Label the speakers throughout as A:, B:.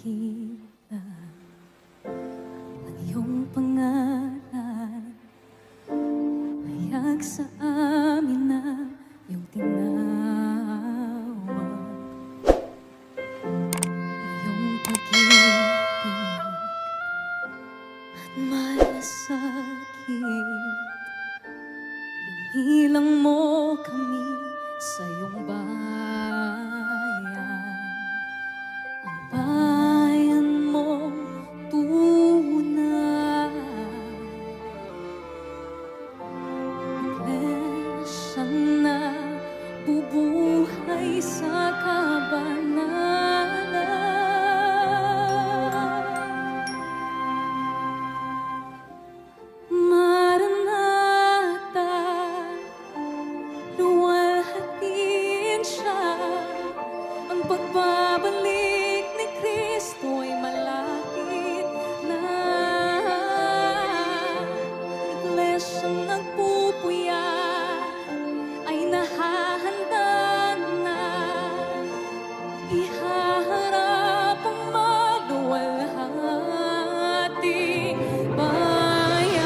A: nakita ang iyong pangalan, hayag sa amin na iyong tinawag. Iyong pag-ibig at malasakit, binilang mo kami sa iyong bayan. Ang bayan mong tunay, iglesyang nabubuhay sa kabanalan. Maranatha, luwalhatiin siya. Ang pagbabalik ni Kristo ay malapit na. Iglesyang nagpupuya ay nahahanda na, ihaharap ang maluwalhating bayan.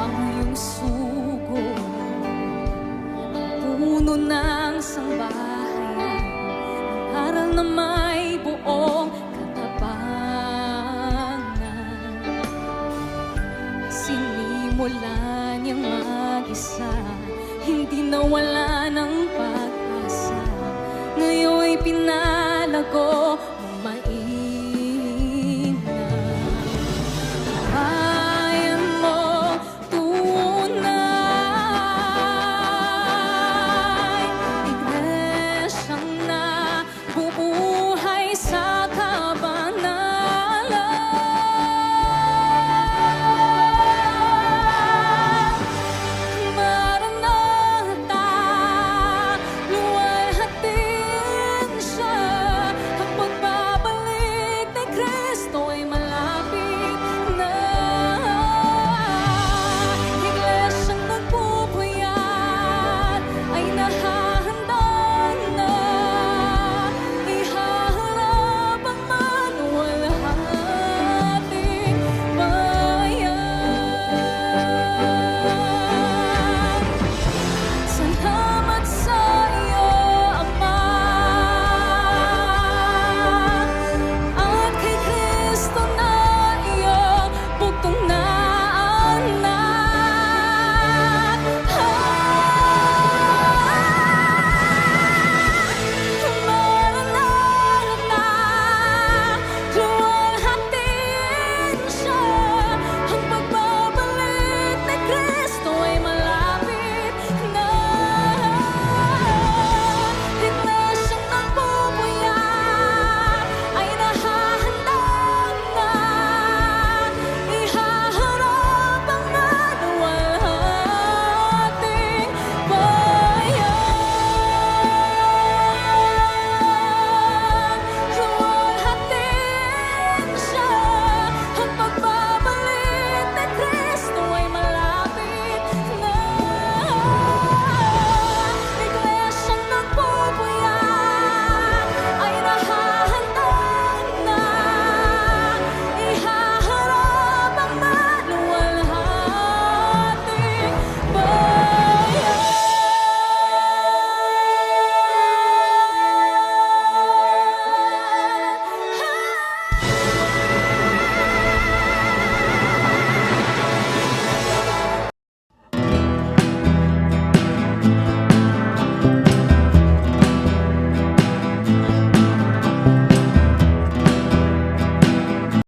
A: Ang iyong sugo, ang puno ng sambahayan, ang aral na may buong katapangan. Sinimulan niyang mag-isa, hindi nawala ng pag-asa. Ngayon'y pinalago